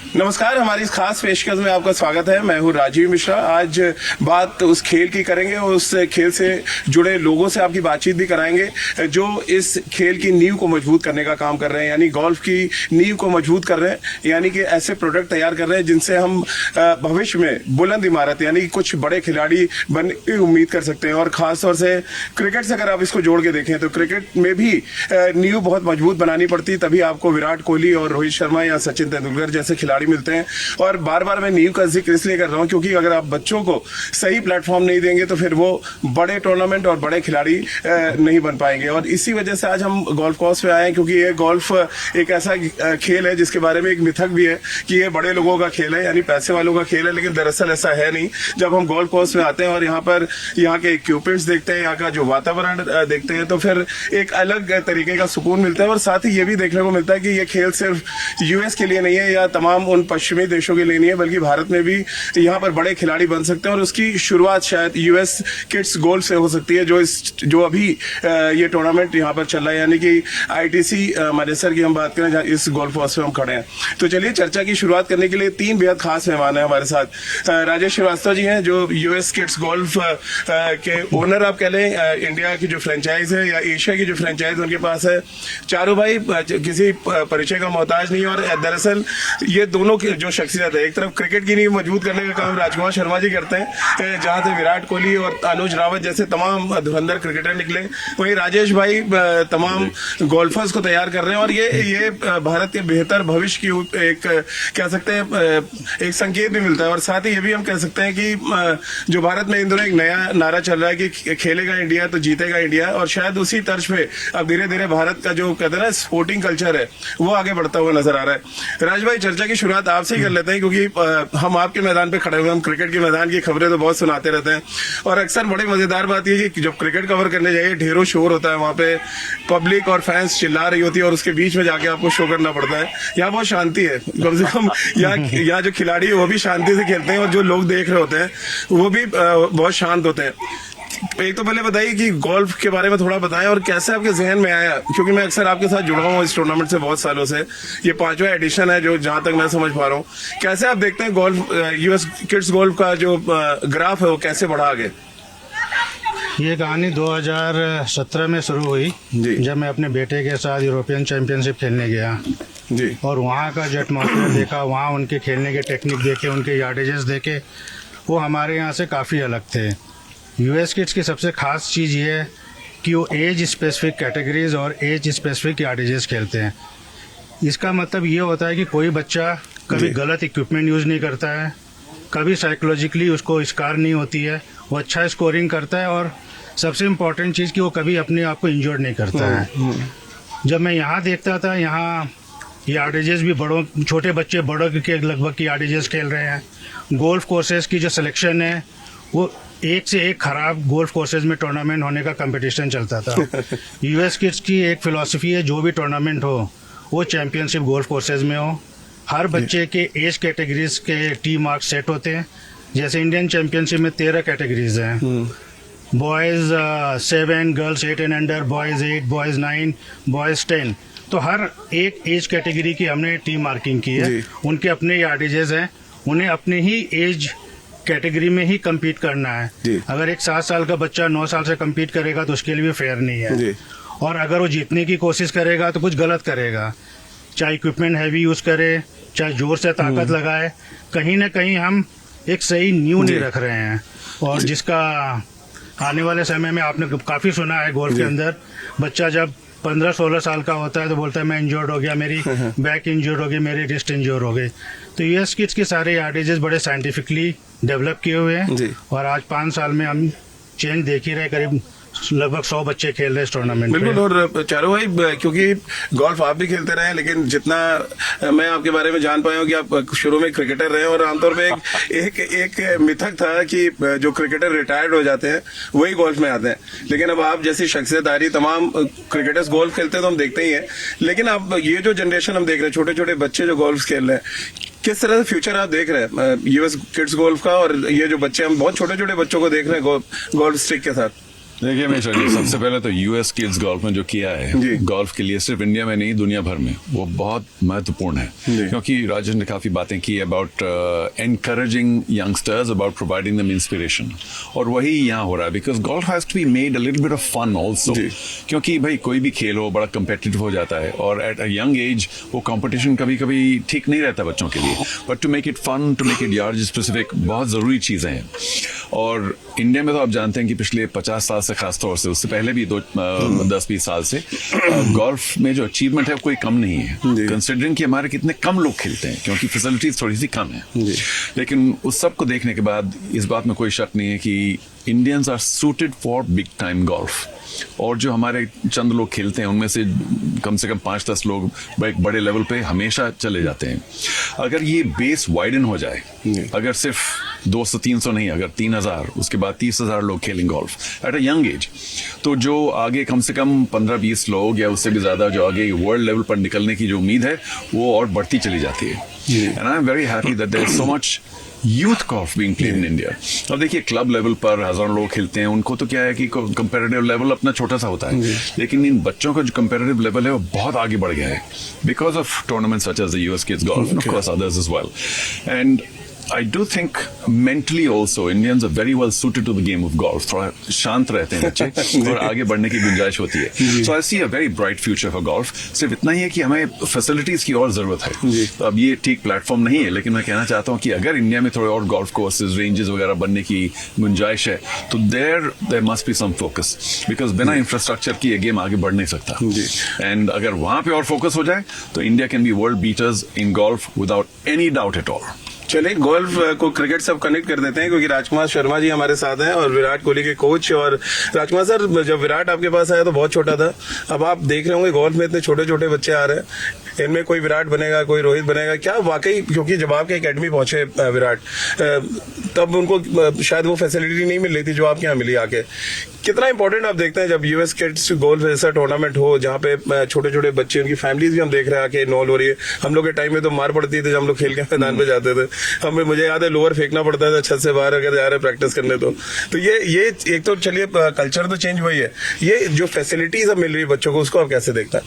नमस्कार, हमारी इस खास पेशकश में आपका स्वागत है। मैं हूं राजीव मिश्रा। आज बात उस खेल की करेंगे, उस खेल से जुड़े लोगों से आपकी बातचीत भी कराएंगे जो इस खेल की नींव को मजबूत करने का काम कर रहे हैं, यानी गोल्फ की नींव को मजबूत कर रहे हैं, यानी कि ऐसे प्रोडक्ट तैयार कर रहे हैं जिनसे हम भविष्य में बुलंद इमारत यानी कुछ बड़े खिलाड़ी बनने की उम्मीद कर सकते हैं। और खासतौर से क्रिकेट से अगर आप इसको जोड़ के देखें तो क्रिकेट में भी नींव बहुत मजबूत बनानी पड़ती है, तभी आपको विराट कोहली और रोहित शर्मा या सचिन तेंदुलकर जैसे खिलाड़ी मिलते हैं। और बार बार मैं नींव का जिक्र इसलिए कर रहा हूं क्योंकि अगर आप बच्चों को सही प्लेटफॉर्म नहीं देंगे तो फिर वो बड़े टूर्नामेंट और बड़े खिलाड़ी नहीं बन पाएंगे। और इसी वजह से आज हम गोल्फ कोर्स पे आए हैं क्योंकि ये गोल्फ एक ऐसा खेल है जिसके बारे में एक मिथक भी है कि ये बड़े लोगों का खेल है, यानी पैसे वालों का खेल है, लेकिन दरअसल ऐसा है नहीं। जब हम गोल्फ कोर्स में आते हैं और यहाँ पर यहाँ के इक्विपमेंट्स देखते हैं, यहाँ का जो वातावरण देखते हैं, तो फिर एक अलग तरीके का सुकून मिलता है। और साथ ही ये भी देखने को मिलता है कि ये खेल सिर्फ यूएस के लिए नहीं है या तमाम उन पश्चिमी देशों के लिए नहीं है, बल्कि भारत में भी यहाँ पर बड़े खिलाड़ी बन सकते हैं। और उसकी शुरुआत शायद यूएस किड्स गोल्फ से हो सकती है, जो अभी ये टूर्नामेंट यहाँ पर चल रहा है, यानी कि आईटीसी मैनेसर की हम बात करें जहाँ इस गोल्फ कोर्स में हम खड़े हैं। तो चलिए चर्चा की शुरुआत करने के लिए तीन बेहद खास मेहमान हैं हमारे साथ। राजेश श्रीवास्तव जी हैं जो यूएस किड्स गोल्फ के ओनर आप कह लें, इंडिया की जो फ्रेंचाइज है या एशिया की जो फ्रेंचाइज उनके पास है। चारों भाई किसी परिचय का मोहताज नहीं है और दरअसल ये दोनों की जो शख्सियत है, एक तरफ क्रिकेट की नींव मजबूत करने का काम राजकुमार शर्मा जी करते हैं, जहां से विराट कोहली और अनुज रावत जैसे तमाम धुरंधर क्रिकेटर निकले, वहीं राजेश भाई तमाम गोल्फर्स को तैयार कर रहे हैं। और ये भारत के बेहतर भविष्य की एक कह सकते हैं एक संकेत भी मिलता है। और साथ ही ये भी हम कह सकते हैं कि जो भारत में इन दिनों एक नया नारा चल रहा है कि खेलेगा इंडिया तो जीतेगा इंडिया, और शायद उसी तर्ज पे अब धीरे धीरे भारत का जो कहते हैं ना स्पोर्टिंग कल्चर है वो आगे बढ़ता हुआ नजर आ रहा है। राज भाई, चर्चा की शुरुआत आपसे ही कर लेते हैं क्योंकि हम आपके मैदान पे खड़े हुए, हम क्रिकेट के मैदान की खबरें तो बहुत सुनाते रहते हैं और अक्सर बड़ी मजेदार बात यह है कि जब क्रिकेट कवर करने जाइए ढेरों शोर होता है, वहां पे पब्लिक और फैंस चिल्ला रही होती है और उसके बीच में जाके आपको शो करना पड़ता है। यहाँ बहुत शांति है, कम से कम यहाँ जो खिलाड़ी है वो भी शांति से खेलते हैं और जो लोग देख रहे होते हैं वो भी बहुत शांत होते हैं। एक तो पहले बताइए कि गोल्फ के बारे में थोड़ा बताएं और कैसे आपके जहन में आया, क्योंकि मैं अक्सर आपके साथ जुड़ा हूँ इस टूर्नामेंट से बहुत सालों से। ये 5वां एडिशन है जो जहां तक मैं समझ पा रहा हूँ। कैसे आप देखते हैं गोल्फ यूएस किड्स गोल्फ का जो ग्राफ है वो कैसे बढ़ा आगे? ये कहानी 2017 में शुरू हुई जब मैं अपने बेटे के साथ यूरोपियन चैंपियनशिप खेलने गया जी। और वहाँ का जो एटमॉस्फेयर देखा, वहाँ उनके खेलने के टेक्निक देखे, उनके यार्डेजेस देखे, वो हमारे यहाँ से काफ़ी अलग थे। यूएस किड्स की सबसे ख़ास चीज़ ये है कि वो एज स्पेसिफिक कैटेगरीज और एज स्पेसिफिक यार्डेजेस खेलते हैं। इसका मतलब ये होता है कि कोई बच्चा कभी गलत इक्विपमेंट यूज़ नहीं करता है, कभी साइकोलॉजिकली उसको स्कार नहीं होती है, वो अच्छा स्कोरिंग करता है, और सबसे इम्पॉर्टेंट चीज़ कि वो कभी अपने आप को इंजर्ड नहीं करता है। जब मैं यहाँ देखता था, यहाँ यार्डेजेस भी बड़ों छोटे बच्चे बड़ों के लगभग की यार्डेजेस खेल रहे हैं। गोल्फ कोर्सेज की जो सिलेक्शन है वो एक से एक खराब गोल्फ कोर्सेज में टूर्नामेंट होने का कंपटीशन चलता था। यूएस किड्स की एक फिलॉसफी है, जो भी टूर्नामेंट हो वो चैंपियनशिप गोल्फ कोर्सेज में हो। हर बच्चे के एज कैटेगरीज के टी मार्क्स सेट होते हैं। जैसे इंडियन चैंपियनशिप में 13 कैटेगरीज हैं, boys 7, girls 8 and under, boys 8, boys 9, boys 10। तो हर एक एज कैटेगरी की हमने टी मार्किंग की है। उनके अपने यार्डेजेस हैं, उन्हें अपने ही एज कैटेगरी में ही कम्पीट करना है। अगर एक 7 साल का बच्चा 9 साल से कम्पीट करेगा तो उसके लिए भी फेयर नहीं है। और अगर वो जीतने की कोशिश करेगा तो कुछ गलत करेगा, चाहे इक्विपमेंट हैवी यूज़ करे, चाहे जोर से ताकत लगाए, कहीं ना कहीं हम एक सही नींव नहीं रख रहे हैं। और जिसका आने वाले समय में आपने काफ़ी सुना है, गोल्फ के अंदर बच्चा जब 15-16 साल का होता है तो बोलता है मैं इंजर्ड हो गया, मेरी बैक इंजर्ड हो गई, मेरी रिस्ट इंजर्ड हो गई। तो यूएस किड्स के सारे यार्डेजेस बड़े साइंटिफिकली डेवलप किए हुए हैं और आज 5 साल में हम चेंज देख ही रहे, करीब लगभग 100 बच्चे खेल रहे हैं इस टूर्नामेंट में। बिल्कुल। और चारों भाई, क्योंकि गोल्फ आप भी खेलते रहे, लेकिन जितना मैं आपके बारे में जान पाया हूँ कि आप शुरू में क्रिकेटर रहे और आमतौर पे एक मिथक था कि जो क्रिकेटर रिटायर्ड हो जाते हैं वही गोल्फ में आते हैं, लेकिन अब आप जैसी शख्सियत आ रही, तमाम क्रिकेटर्स गोल्फ खेलते हैं तो हम देखते ही हैं, लेकिन अब ये जो जनरेशन हम देख रहे हैं, छोटे छोटे बच्चे जो गोल्फ खेल रहे हैं, किस तरह से फ्यूचर आप देख रहे हैं यूएस किड्स गोल्फ का? और ये जो बच्चे, हम बहुत छोटे छोटे बच्चों को देख रहे हैं गोल्फ स्टिक के साथ। देखिए मिश्रा जी, सबसे पहले तो यूएस किड्स गोल्फ में जो किया जी। है गोल्फ के लिए, सिर्फ इंडिया में नहीं दुनिया भर में, वो बहुत महत्वपूर्ण है। जी। क्योंकि राजेश ने काफी बातें की about encouraging youngsters, about providing them inspiration, और वही यहाँ हो रहा है। Because golf has to be made a little bit of fun also, जी। क्योंकि भाई कोई भी खेल हो बड़ा कंपेटिटिव हो जाता है, और एट अ यंग एज वो कंपटीशन कभी कभी ठीक नहीं रहता बच्चों के लिए। But to make it fun, to make it yard specific, बहुत जरूरी चीजें हैं। और इंडिया में तो आप जानते हैं कि पिछले 50 साल से, खासतौर से उससे पहले भी 10-20 साल से गोल्फ में जो अचीवमेंट है कोई कम नहीं है, कंसिडरिंग कि हमारे कितने कम लोग खेलते हैं, क्योंकि फैसिलिटीज थोड़ी सी कम है। लेकिन उस सब को देखने के बाद इस बात में कोई शक नहीं है कि Indians are suited for big time golf. और जो हमारे चंद लोग खेलते हैं उनमें से कम 5-10 लोग एक बड़े लेवल पे हमेशा चले जाते हैं। अगर ये बेस वाइडन हो जाए, अगर सिर्फ 200-300 नहीं, अगर 3000, उसके बाद 30,000 लोग खेलेंगे golf eight a young as, तो जो आगे कम से कम 15-20 लोग या उससे भी ज्यादा जो आगे वर्ल्ड लेवल पर निकलने की जो उम्मीद है वो और बढ़ती चली जाती है। And I am very happy that there is so much youth golf being played in India. अब देखिए क्लब लेवल पर हजारों लोग खेलते हैं, उनको तो क्या है कि कंपेरेटिव लेवल अपना छोटा सा होता है, लेकिन इन बच्चों का जो कंपेरेटिव लेवल है वो बहुत आगे बढ़ गया है because of tournaments such as the US kids golf, of course others as well. And I do think mentally also Indians are very well suited to the game of golf. थोड़ा शांत रहते हैं बच्चे और आगे बढ़ने की गुंजाइश होती है। So I see a very bright future for golf. सिर्फ इतना ही है कि हमें फैसिलिटीज की और जरूरत है। तो अब ये ठीक प्लेटफॉर्म नहीं है, लेकिन मैं कहना चाहता हूँ कि अगर इंडिया में थोड़े और गोल्फ कोर्सेज, रेंजेस वगैरह बनने की गुंजाइश है तो there must be some focus, because बिना इंफ्रास्ट्रक्चर की ये गेम आगे बढ़ नहीं सकता। एंड अगर वहां पे और फोकस हो जाए तो India can be world beaters in golf without any doubt at all. चलिए गोल्फ को क्रिकेट से अब कनेक्ट कर देते हैं, क्योंकि राजकुमार शर्मा जी हमारे साथ हैं और विराट कोहली के कोच। और राजकुमार सर, जब विराट आपके पास आया तो बहुत छोटा था, अब आप देख रहे होंगे गोल्फ में इतने छोटे छोटे बच्चे आ रहे हैं, इनमें कोई विराट बनेगा, कोई रोहित बनेगा क्या? वाकई, क्योंकि जब आपके एकेडमी पहुंचे विराट, तब उनको शायद वो फैसिलिटी नहीं मिल रही थी जो आपके यहाँ मिली आके। कितना इंपॉर्टेंट आप देखते हैं जब यूएस किड्स गोल्फ जैसा टूर्नामेंट हो जहाँ पे छोटे छोटे बच्चे, उनकी फैमिलीज भी हम देख रहे हैं आके इन्वॉल्व हो रही है। हम लोग के टाइम में तो मार पड़ती थी जब हम लोग खेल के मैदान पे जाते थे, हमें, मुझे याद है, लोअर फेंकना पड़ता था छत से बाहर अगर जा रहे प्रैक्टिस करने। तो ये एक तो चलिए कल्चर तो चेंज हुई है, ये जो फैसिलिटीज अब मिल रही है बच्चों को, उसको आप कैसे देखते हैं?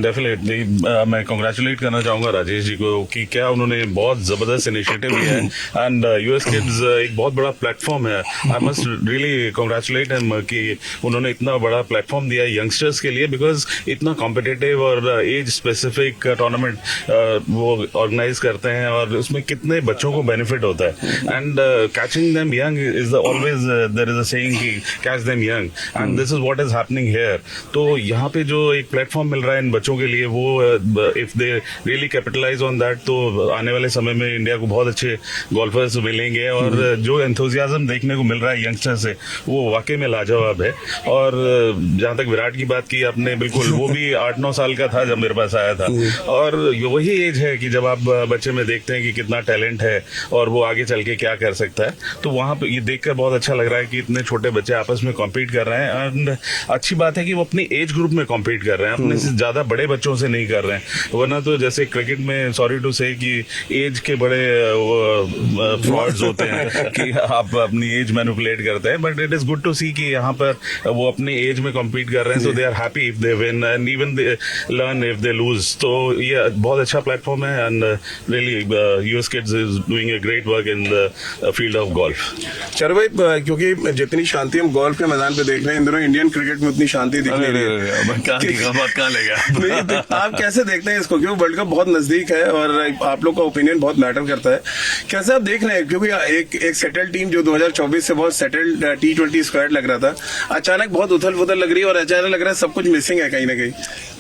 डेफिनेटली मैं कांग्रेचुलेट करना चाहूंगा राजेश जी को कि क्या उन्होंने बहुत जबरदस्त इनिशिएटिव लिया है। एंड यूएस किड्स एक बहुत बड़ा प्लेटफॉर्म है। I must really congratulate him कि उन्होंने इतना बड़ा प्लेटफॉर्म दिया यंगस्टर्स के लिए, बिकॉज इतना कॉम्पिटिटिव और एज स्पेसिफिक टूर्नामेंट वो ऑर्गेनाइज करते हैं और उसमें कितने बच्चों को बेनिफिट होता है। And catching them young is always there is a saying कि catch them young, and this is what is happening here. तो यहाँ पे जो एक प्लेटफॉर्म मिल रहा है इन बच्चों के लिए, वो if they really capitalize on that, तो आने वाले समय में इंडिया को बहुत अच्छे गोल्फर्स मिलेंगे। और जो एंथुजियाज्म देखने को मिल रहा है यंगस्टर से, वो वाकई में लाजवाब है। और जहां तक विराट की बात की आपने, बिल्कुल, वो भी 8-9 साल का था जब मेरे पास आया था। और वही एज है कि जब आप बच्चे में देखते हैं कि कितना टैलेंट है और वो आगे चल के क्या कर सकता है। तो वहां पे ये देखकर बहुत अच्छा लग रहा है कि इतने छोटे बच्चे आपस में कॉम्पीट कर रहे हैं। एंड अच्छी बात है कि वो अपनी एज ग्रुप में कॉम्पीट कर रहे हैं, अपने से ज्यादा बड़े बच्चों से नहीं कर रहे हैं। वरना तो जैसे क्रिकेट में, सॉरी टू से, कि एज के बड़े फ्रॉड्स होते हैं कि आप अपनी एज मैनिपुलेट करते हैं। But it is good to see कि यहाँ पर वो अपने एज में कॉम्पीट कर रहे हैं, so they are happy if they win and even they learn if they lose. तो ये बहुत अच्छा प्लेटफॉर्म है and really US kids is doing a great work in the field of golf. चलो भाई, क्योंकि जितनी शांति हम गोल्फ के मैदान पे देख रहे हैं, इन दिनों इंडियन क्रिकेट में उतनी शांति दिख नहीं रही है। आप कैसे देखते हैं इसको, क्योंकि वर्ल्ड कप बहुत नजदीक है और आप लोग का ओपिनियन बहुत मैटर करता है, कैसे आप देख रहे हैं? क्योंकि एक सेटल्ड टीम जो 2024 से बहुत सेटल्ड T20 स्क्वाड लग रहा था, अचानक बहुत उथल पुथल लग रही है और अचानक लग रहा है सब कुछ मिसिंग है कहीं ना कहीं।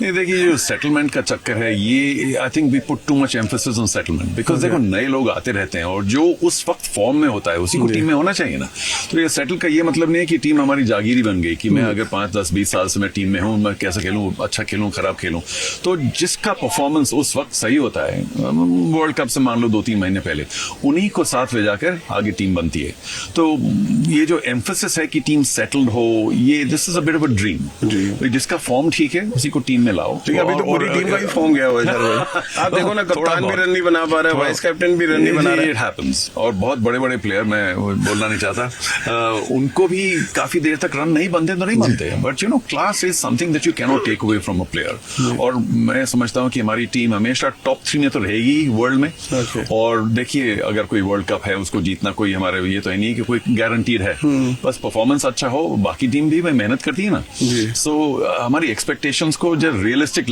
नहीं, देखिए जो सेटलमेंट का चक्कर है, ये I think we put too much emphasis on settlement, because देखो नए लोग आते रहते हैं और जो उस वक्त फॉर्म में होता है उसी को टीम में होना चाहिए ना। तो ये सेटल का ये मतलब नहीं है कि टीम हमारी जागीरी बन गई कि मैं अगर 5, 10, 20 साल से मैं टीम में हूँ, मैं कैसा खेलूँ, अच्छा खेलूँ, खराब खेलूँ। तो जिसका परफॉर्मेंस उस वक्त सही होता है, वर्ल्ड कप से मान लो 2-3 महीने पहले, उन्हीं को साथ ले जाकर आगे टीम बनती है। तो ये जो एम्फेसिस है कि टीम सेटल्ड हो, ये this is a bit of a dream. जिसका फॉर्म ठीक है उसी को टीम में लाओ। ठीक है, अभी तो पूरी टीम का ही फॉर्म गया हुआ है सर। आप देखो ना, कप्तान भी रन नहीं बना पा रहा है, वाइस कैप्टन भी रन नहीं बना रहा है। It happens. और बहुत बड़े बड़े प्लेयर, मैं बोलना नहीं चाहता, उनको भी काफी देर तक रन नहीं बनते तो नहीं बनते, but you know class is something that you can not take away from a player. और मैं समझता हूँ कि हमारी टीम हमेशा टॉप 3 में तो रहेगी वर्ल्ड में। और देखिए, अगर कोई वर्ल्ड कप है उसको जीतना कोई हमारे ये तो है नहीं कि कोई गारंटीड है, बस परफॉर्मेंस अच्छा हो, बाकी टीम भी मेहनत करती है ना। सो हमारी एक्सपेक्टेशंस को जो रियलिस्टिक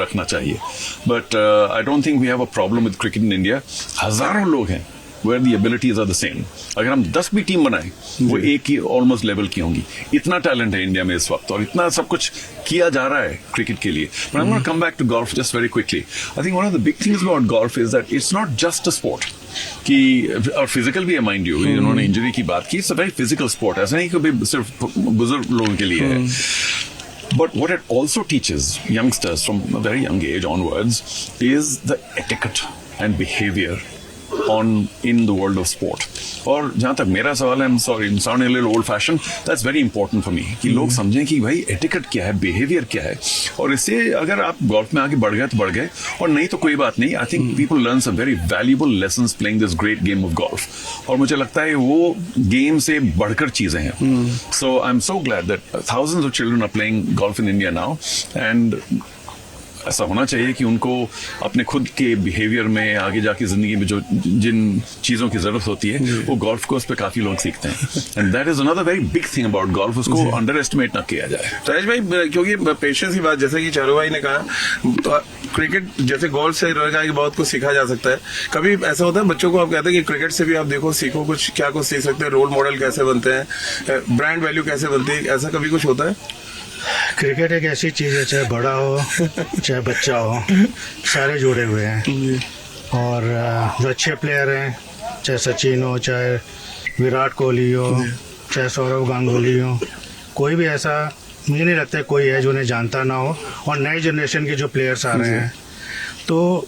रखना चाहिए। But I don't think we have a problem with cricket in India. हजारों लोग हैं where the abilities are the same. अगर हम 10 भी टीम बनाए वो एक ही ऑलमोस्ट लेवल की होंगी। इतना टैलेंट है इंडिया में इस वक्त और इतना सब कुछ किया जा रहा है क्रिकेट के लिए। But I'm going to come back to golf just very quickly. I think one of the big things about golf is that it's not just a sport. कि और फिजिकल भी है, माइंड यू, उन्होंने injury की बात की, it's a very physical sport. ऐसा नहीं कि सिर्फ बुजुर्ग लोगों के लिए है। But what it also teaches youngsters from a very young age onwards is the etiquette and behavior in the world of sport. और जहां तक मेरा सवाल है, sorry, I'm sounding a little old fashioned, that's very important for me कि लोग समझें कि भाई एटिकेट क्या है, बिहेवियर क्या है। और इससे अगर आप गोल्फ में आगे बढ़ गए तो बढ़ गए, और नहीं तो कोई बात नहीं। I think people learn some very valuable lessons playing this great game of golf. और मुझे लगता है वो गेम से बढ़कर चीजें हैं। So I am so glad that thousands of children are playing golf in India now. And ऐसा होना चाहिए कि उनको अपने खुद के बिहेवियर में आगे जाके जिंदगी में जो जिन चीजों की जरूरत होती है वो गोल्फ कोर्स पे काफी लोग सीखते हैं। And that is another very big thing about golf, उसको अंडर एस्टिमेट ना किया जाए। राजेश भाई, क्योंकि पेशेंस की बात जैसे कि चारू भाई ने कहा, तो क्रिकेट जैसे गोल्फ से रहेगा कि बहुत कुछ सीखा जा सकता है। कभी ऐसा होता है बच्चों को आप कहते हैं कि क्रिकेट से भी आप देखो, सीखो कुछ, क्या कुछ सीख सकते हैं, रोल मॉडल कैसे बनते हैं, ब्रांड वैल्यू कैसे बनती है, ऐसा कभी कुछ होता है? क्रिकेट एक ऐसी चीज़ है, चाहे बड़ा हो चाहे बच्चा हो, सारे जुड़े हुए हैं। और जो अच्छे प्लेयर हैं, चाहे सचिन हो, चाहे विराट कोहली हो, चाहे सौरव गांगुली हो, कोई भी ऐसा मुझे नहीं लगता है कोई है जो उन्हें जानता ना हो। और नए जनरेशन के जो प्लेयर्स आ रहे हैं, तो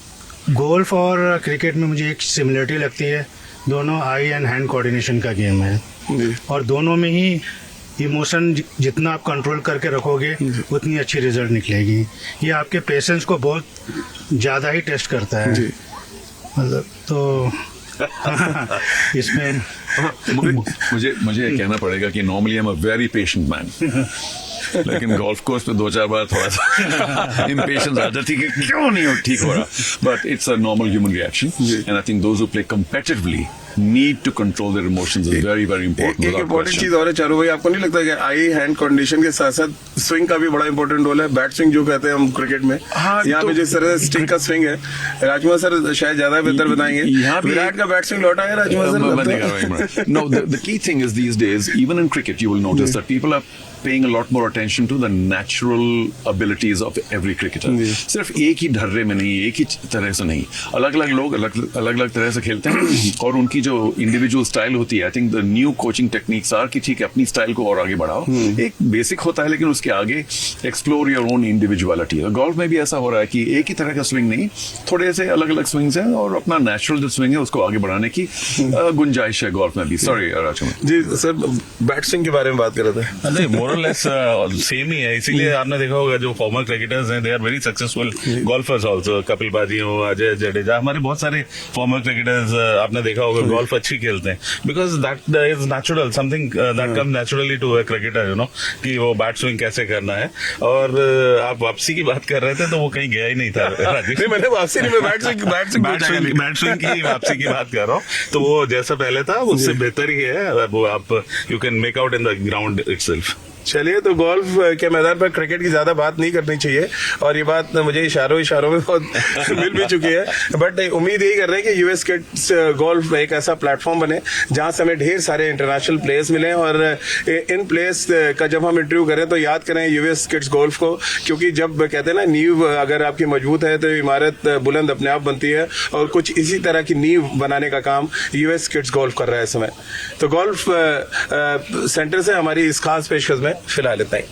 गोल्फ और क्रिकेट में मुझे एक सिमिलरिटी लगती है। दोनों आई एंड हैंड कोऑर्डिनेशन का गेम है, और दोनों में ही इमोशन जितना आप कंट्रोल करके रखोगे उतनी अच्छी रिजल्ट निकलेगी। ये आपके पेशेंस को बहुत ज़्यादा ही टेस्ट करता है, मतलब तो इसमें मुझे कहना पड़ेगा कि normally I am a very patient man, लेकिन गोल्फ कोर्स पे 2-4 बार थोड़ा सा इम्पेशंस आ जाती है कि क्यों नहीं ठीक हो रहा। But it's a normal human reaction, and I think those who play competitively need to control their emotions is very very important। एक इम्पोर्टेंट चीज और है चारू भाई, आपको नहीं लगता कि आई हैंड कंडीशन के साथ साथ स्विंग का भी बड़ा इंपॉर्टेंट रोल है? बैट स्विंग जो कहते हैं हम क्रिकेट में, यहाँ पे जिस तरह स्टिक का स्विंग है, राजकुमार सर शायद ज्यादा बेहतर बताएंगे। विराट का बैट स्विंग लौटा है राजकुमार sir. No, the key thing is these days, even in cricket, you will notice that people are paying a lot more attention to the natural abilities of every cricketer। सिर्फ एक ही ढर्रे में नहीं, एक ही तरह से नहीं, अलग अलग लोग अलग अलग तरह से खेलते हैं, और उनकी जो इंडिविजुअल स्टाइल होती है, I think the new coaching techniques are कि ठीक है अपनी स्टाइल को और आगे बढ़ाओ। एक बेसिक होता है, लेकिन उसके आगे explore your own individuality. Golf में भी ऐसा हो रहा है कि एक ही तरह का स्विंग नहीं, थोड़े से अलग अलग स्विंग्स हैं, और अपना नेचुरल जो स्विंग है उसको आगे बढ़ाने की गुंजाइश है गोल्फ में भी। Sorry Rajkumar ji sir, bat swing के बारे में बात कर रहे थे। नहीं, मोर और लेस सेम ही है। इसीलिए आपने देखा होगा जो फॉर्मर क्रिकेटर्स हैं, they are very successful golfers also. Kapil paaji हो, अजय जडेजा, हमारे बहुत सारे फॉर्मर क्रिकेटर्स आपने देखा होगा गोल्फ अच्छी खेलते हैं, because that is natural, something that come naturally to a cricketer, you know, कि वो बैट स्विंग कैसे करना है। और आप वापसी की बात कर रहे थे तो वो कहीं गया ही नहीं था राजेश। नहीं, मैंने वापसी नहीं, मैं बैट स्विंग की वापसी की बात कर रहा हूँ। तो वो जैसा पहले था उससे बेहतर ही है, वो आप you can make out in the ground itself. चलिए, तो गोल्फ के मैदान पर क्रिकेट की ज्यादा बात नहीं करनी चाहिए, और ये बात मुझे इशारों में बहुत मिल भी चुकी है। बट उम्मीद यही कर रहे हैं कि यूएस किड्स गोल्फ एक ऐसा प्लेटफॉर्म बने जहां से हमें ढेर सारे इंटरनेशनल प्लेयर्स मिले, और इन प्लेयर्स का जब हम इंटरव्यू करें तो याद करें यूएस किड्स गोल्फ को, क्योंकि जब कहते हैं ना नींव अगर आपकी मजबूत है तो इमारत बुलंद अपने आप बनती है, और कुछ इसी तरह की नींव बनाने का काम यूएस किड्स गोल्फ कर रहा है इस समय। तो गोल्फ सेंटर से हमारी इस खास पेशकश में फिलहाल इतना ही।